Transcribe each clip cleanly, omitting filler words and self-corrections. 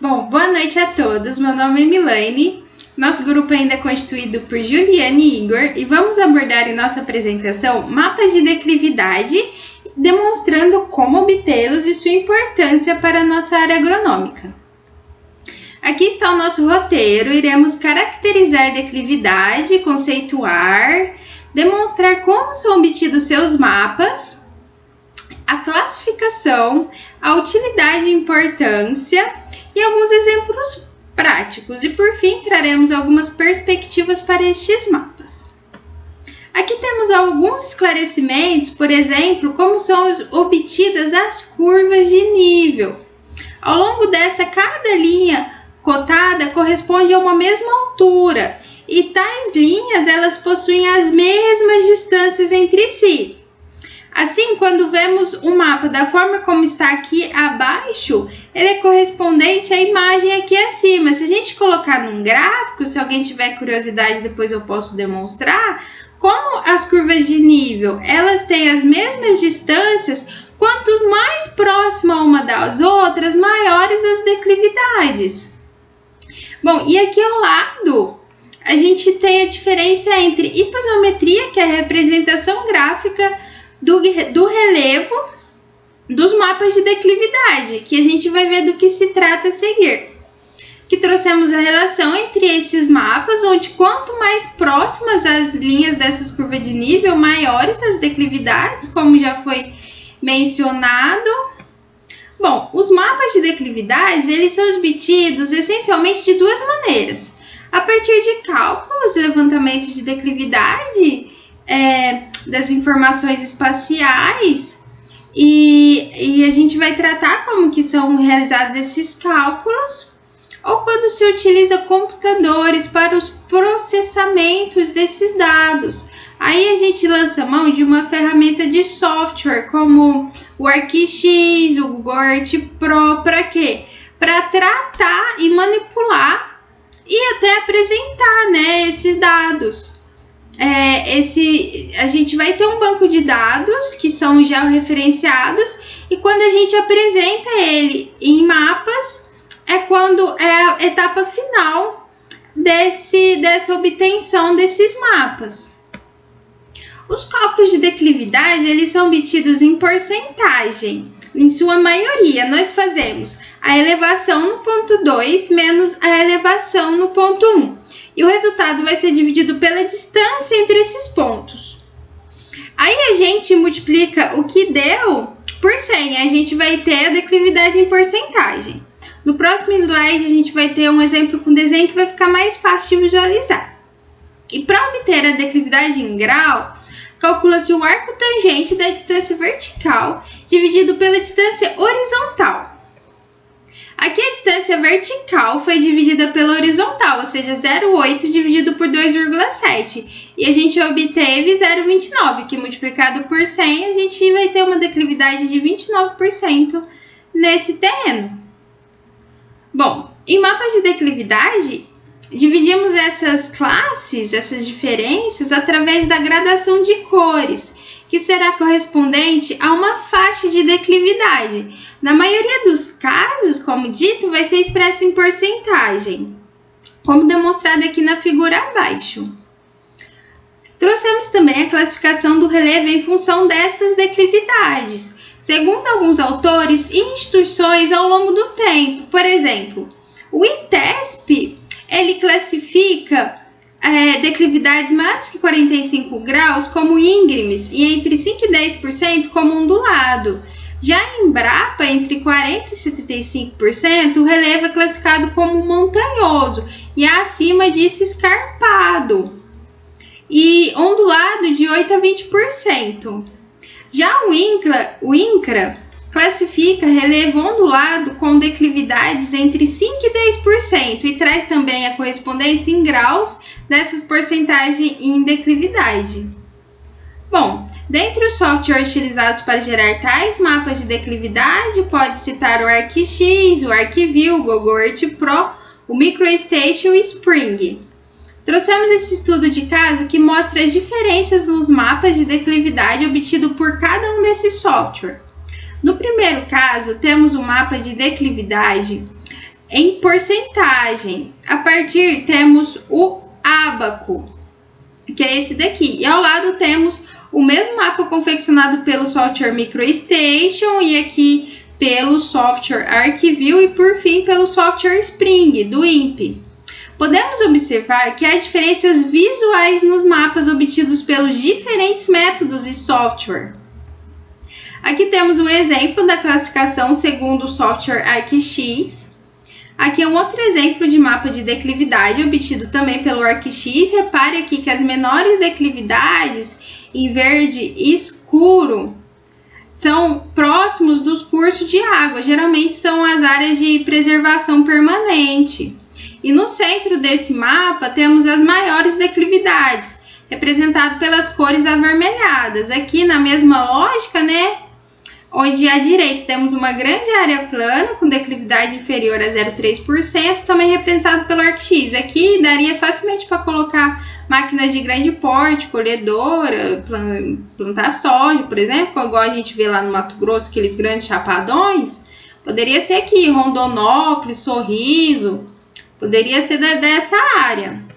Bom, boa noite a todos. Meu nome é Milane. Nosso grupo ainda é constituído por Juliane e Igor e vamos abordar em nossa apresentação mapas de declividade, demonstrando como obtê-los e sua importância para a nossa área agronômica. Aqui está o nosso roteiro. Iremos caracterizar a declividade, conceituar, demonstrar como são obtidos seus mapas, a classificação, a utilidade e importância e alguns exemplos práticos. E por fim, traremos algumas perspectivas para estes mapas. Aqui temos alguns esclarecimentos, por exemplo, como são obtidas as curvas de nível. Ao longo dessa, cada linha cotada corresponde a uma mesma altura e tais linhas elas possuem as mesmas distâncias entre si. Assim, quando vemos o mapa da forma como está aqui abaixo, ele é correspondente à imagem aqui acima. Se a gente colocar num gráfico, se alguém tiver curiosidade, depois eu posso demonstrar, como as curvas de nível, elas têm as mesmas distâncias, quanto mais próxima uma das outras, maiores as declividades. Bom, e aqui ao lado, a gente tem a diferença entre hipogeometria, que é a representação gráfica do relevo dos mapas de declividade, que a gente vai ver do que se trata a seguir. Que trouxemos a relação entre estes mapas, onde quanto mais próximas as linhas dessas curvas de nível, maiores as declividades, como já foi mencionado. Bom, os mapas de declividades, eles são obtidos essencialmente de duas maneiras. A partir de cálculos, levantamento de declividade, das informações espaciais, e a gente vai tratar como que são realizados esses cálculos, ou quando se utiliza computadores para os processamentos desses dados. Aí a gente lança mão de uma ferramenta de software como o ArcX, o Google Earth Pro, para quê? Para tratar e manipular e até apresentar, esses dados. A gente vai ter um banco de dados que são georreferenciados e quando a gente apresenta ele em mapas, é quando é a etapa final dessa obtenção desses mapas. Os cálculos de declividade, eles são obtidos em porcentagem. Em sua maioria, nós fazemos a elevação no ponto 2 menos a elevação no ponto 1. E o resultado vai ser dividido pela distância entre esses pontos. Aí a gente multiplica o que deu por 100. A gente vai ter a declividade em porcentagem. No próximo slide, a gente vai ter um exemplo com desenho que vai ficar mais fácil de visualizar. E para obter a declividade em grau, calcula-se o arco tangente da distância vertical dividido pela distância horizontal. Aqui a distância vertical foi dividida pela horizontal, ou seja, 0,8 dividido por 2,7. E a gente obteve 0,29, que multiplicado por 100, a gente vai ter uma declividade de 29% nesse terreno. Bom, em mapas de declividade, dividimos essas classes, essas diferenças, através da gradação de cores, que será correspondente a uma faixa de declividade. Na maioria dos casos, como dito, vai ser expressa em porcentagem, como demonstrado aqui na figura abaixo. Trouxemos também a classificação do relevo em função destas declividades, segundo alguns autores e instituições ao longo do tempo. Por exemplo, o ITESP, ele classifica declividades maiores que 45 graus como íngremes e entre 5% e 10% como ondulado. Já em Embrapa, entre 40% e 75%, o relevo é classificado como montanhoso e acima disso escarpado. E ondulado de 8% a 20%. Já o INCRA classifica relevo ondulado com declividades entre 5% e 10% e traz também a correspondência em graus dessas porcentagens em declividade. Bom, dentre os softwares utilizados para gerar tais mapas de declividade, pode citar o ArcX, o ArcView, o Google Earth Pro, o MicroStation e o Spring. Trouxemos esse estudo de caso que mostra as diferenças nos mapas de declividade obtido por cada um desses softwares. No primeiro caso, temos um mapa de declividade em porcentagem. A partir temos o ábaco, que é esse daqui. E ao lado temos o mesmo mapa confeccionado pelo software MicroStation e aqui pelo software ArcView e por fim pelo software Spring do INPE. Podemos observar que há diferenças visuais nos mapas obtidos pelos diferentes métodos e software. Aqui temos um exemplo da classificação segundo o software ArcX. Aqui é um outro exemplo de mapa de declividade obtido também pelo ArcX. Repare aqui que as menores declividades em verde escuro são próximos dos cursos de água. Geralmente são as áreas de preservação permanente. E no centro desse mapa temos as maiores declividades, representado pelas cores avermelhadas. Aqui na mesma lógica, né? Onde à direita temos uma grande área plana com declividade inferior a 0,3%, também representado pelo ArcX. Aqui daria facilmente para colocar máquinas de grande porte, colhedora, plantar soja, por exemplo, igual a gente vê lá no Mato Grosso, aqueles grandes chapadões. Poderia ser aqui, Rondonópolis, Sorriso, poderia ser dessa área.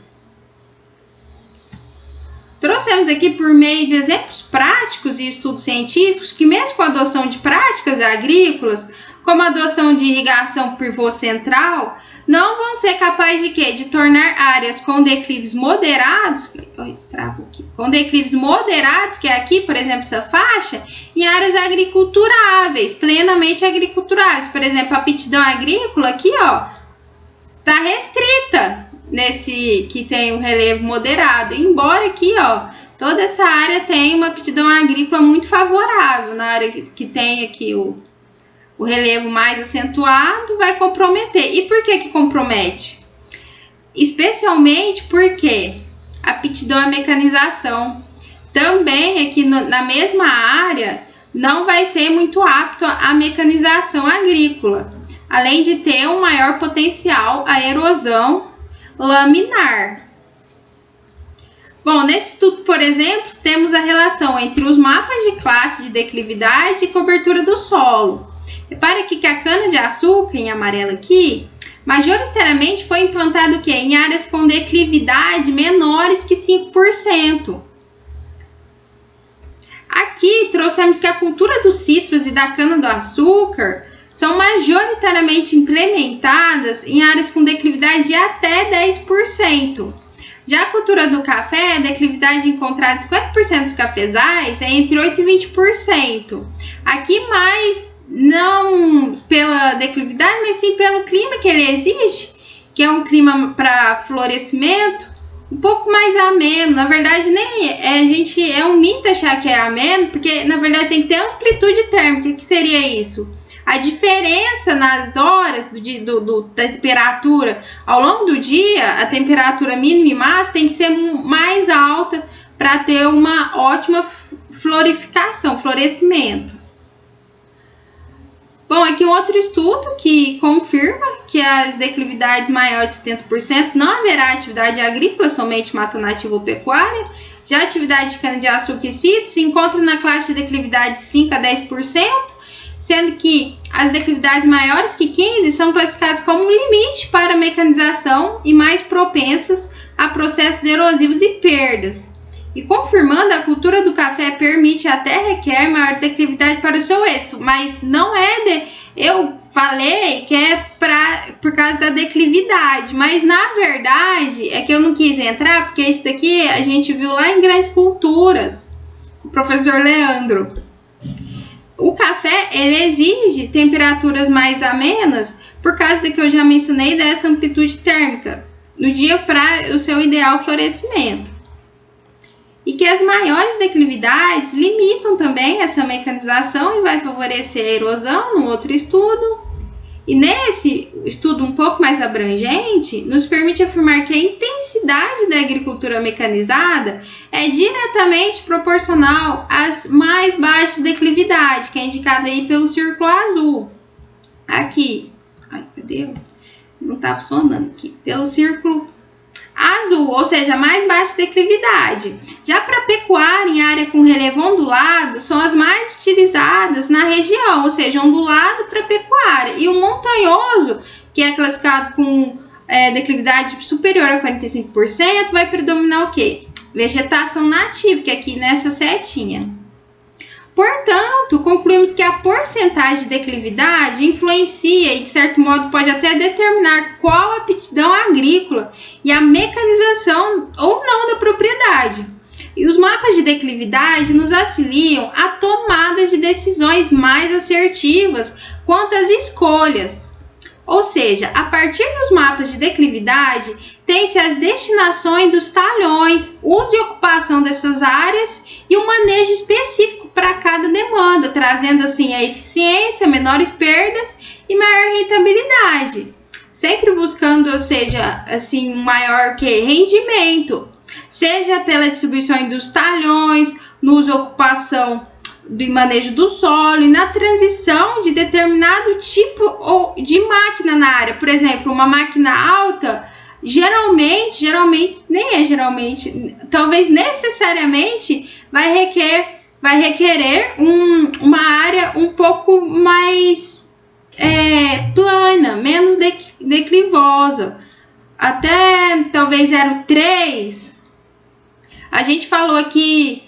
Trouxemos aqui por meio de exemplos práticos e estudos científicos que mesmo com a adoção de práticas agrícolas, como a adoção de irrigação pivô central, não vão ser capazes de quê? De tornar áreas com declives moderados, com declives moderados, que é aqui, por exemplo, essa faixa, em áreas agriculturáveis, plenamente agriculturáveis. Por exemplo, a aptidão agrícola aqui, ó, tá restrita nesse que tem um relevo moderado, embora aqui, ó, toda essa área tem uma aptidão agrícola muito favorável. Na área que tem aqui o relevo mais acentuado, vai comprometer. E por que compromete? Especialmente porque a aptidão à mecanização. Também aqui na mesma área não vai ser muito apto à mecanização agrícola, além de ter um maior potencial à erosão laminar. Bom, nesse estudo, por exemplo, temos a relação entre os mapas de classe de declividade e cobertura do solo. Repare aqui que a cana-de-açúcar, em amarelo aqui, majoritariamente foi implantado o quê? Em áreas com declividade menores que 5%. Aqui trouxemos que a cultura dos citros e da cana-do-açúcar são majoritariamente implementadas em áreas com declividade de até 10%. Já a cultura do café, a declividade encontrada em 50% dos cafezais é entre 8% e 20%. Aqui mais não pela declividade, mas sim pelo clima que ele exige, que é um clima para florescimento um pouco mais ameno. Na verdade, nem é um mito achar que é ameno, porque na verdade tem que ter amplitude térmica. O que seria isso? A diferença nas horas da temperatura ao longo do dia, a temperatura mínima e máxima tem que ser mais alta para ter uma ótima florescimento. Bom, aqui um outro estudo que confirma que as declividades maiores de 70% não haverá atividade agrícola, somente mata nativa ou pecuária. Já a atividade de cana-de-açúcar e citros se encontra na classe de declividade de 5% a 10%, sendo que as declividades maiores que 15 são classificadas como um limite para a mecanização e mais propensas a processos erosivos e perdas. E confirmando, a cultura do café permite até requer maior declividade para o seu êxito, mas não é eu falei que é por causa da declividade, mas na verdade é que eu não quis entrar, porque isso daqui a gente viu lá em Grandes Culturas, o professor Leandro. O café, ele exige temperaturas mais amenas por causa do que eu já mencionei dessa amplitude térmica no dia para o seu ideal florescimento. E que as maiores declividades limitam também essa mecanização e vai favorecer a erosão, no outro estudo. E nesse estudo um pouco mais abrangente, nos permite afirmar que a intensidade da agricultura mecanizada é diretamente proporcional às mais baixas declividades, que é indicada aí pelo círculo azul. Aqui, cadê? Não tá funcionando aqui. Pelo círculo azul, ou seja, mais baixa declividade. Já para pecuária em área com relevo ondulado, são as mais utilizadas na região, ou seja, ondulado para pecuária. E o montanhoso que é classificado com declividade superior a 45%, vai predominar o quê? Vegetação nativa, que é aqui nessa setinha. Portanto, concluímos que a porcentagem de declividade influencia e, de certo modo, pode até determinar qual a aptidão agrícola e a mecanização ou não da propriedade. E os mapas de declividade nos auxiliam a tomadas de decisões mais assertivas quanto às escolhas. Ou seja, a partir dos mapas de declividade, tem-se as destinações dos talhões, uso e ocupação dessas áreas e um manejo específico para cada demanda, trazendo assim a eficiência, menores perdas e maior rentabilidade. Sempre buscando, ou seja, assim, um maior rendimento, seja pela distribuição dos talhões, no uso e ocupação do manejo do solo e na transição de determinado tipo de máquina na área. Por exemplo, uma máquina alta, geralmente, talvez necessariamente vai requerer uma área um pouco mais plana, menos declivosa. Até talvez 0,3. A gente falou aqui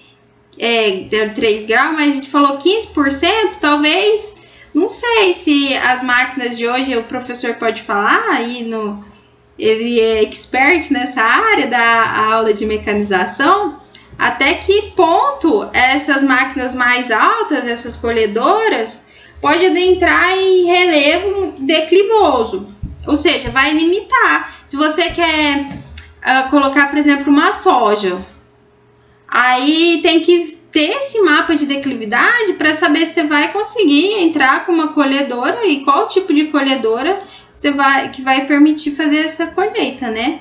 3 graus, mas a gente falou 15%, talvez, não sei se as máquinas de hoje, o professor pode falar aí, ele é expert nessa área da aula de mecanização, até que ponto essas máquinas mais altas, essas colhedoras, pode adentrar em relevo declivoso, ou seja, vai limitar. Se você quer colocar, por exemplo, uma soja, aí tem que ter esse mapa de declividade para saber se você vai conseguir entrar com uma colhedora e qual tipo de colhedora que vai permitir fazer essa colheita, né?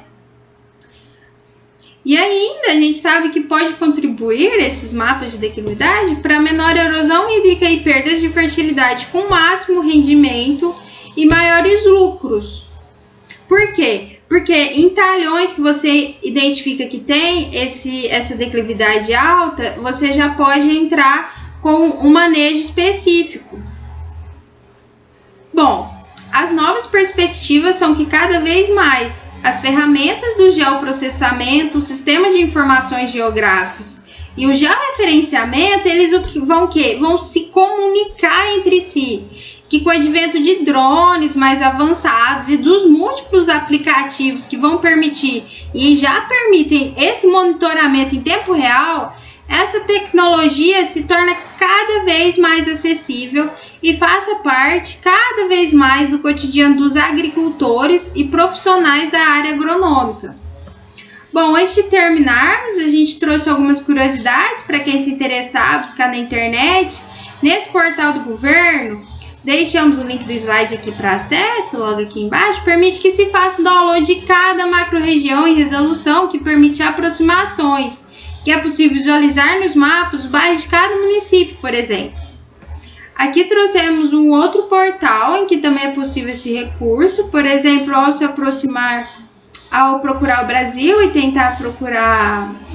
E ainda a gente sabe que pode contribuir esses mapas de declividade para menor erosão hídrica e perdas de fertilidade com máximo rendimento e maiores lucros. Por quê? Porque em talhões que você identifica que tem essa declividade alta, você já pode entrar com um manejo específico. Bom, as novas perspectivas são que cada vez mais as ferramentas do geoprocessamento, o sistema de informações geográficas e o georreferenciamento, eles vão se comunicar entre si, que com o advento de drones mais avançados e dos múltiplos aplicativos que vão permitir e já permitem esse monitoramento em tempo real, essa tecnologia se torna cada vez mais acessível e faça parte cada vez mais do cotidiano dos agricultores e profissionais da área agronômica. Bom, antes de terminarmos, a gente trouxe algumas curiosidades para quem se interessar, buscar na internet. Nesse portal do governo, deixamos o link do slide aqui para acesso, logo aqui embaixo, permite que se faça o download de cada macro-região em resolução, que permite aproximações, que é possível visualizar nos mapas os bairros de cada município, por exemplo. Aqui trouxemos um outro portal em que também é possível esse recurso, por exemplo, ao procurar o Brasil e tentar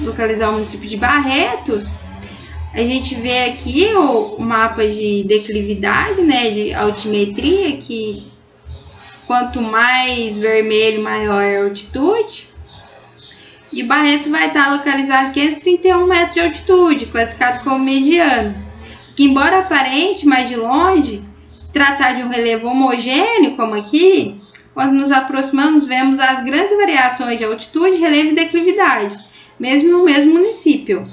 localizar o município de Barretos, a gente vê aqui o mapa de declividade, né, de altimetria, que quanto mais vermelho, maior é a altitude. E Barretos vai estar localizado a 531 metros de altitude, classificado como mediano. Que, embora aparente mais de longe, se tratar de um relevo homogêneo, como aqui, quando nos aproximamos, vemos as grandes variações de altitude, relevo e declividade, mesmo no mesmo município.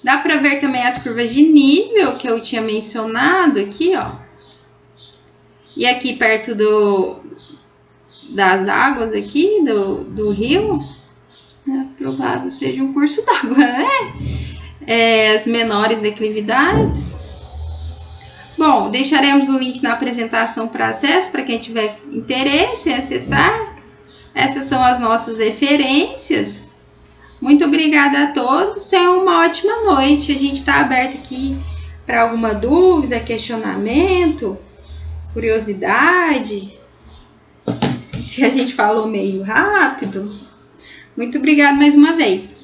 Dá para ver também as curvas de nível que eu tinha mencionado aqui, ó. E aqui perto das águas aqui, do rio, é provável seja um curso d'água, né? As menores declividades. Bom, deixaremos o link na apresentação para acesso, para quem tiver interesse em acessar. Essas são as nossas referências. Muito obrigada a todos, tenham uma ótima noite. A gente está aberto aqui para alguma dúvida, questionamento, curiosidade. Se a gente falou meio rápido. Muito obrigada mais uma vez.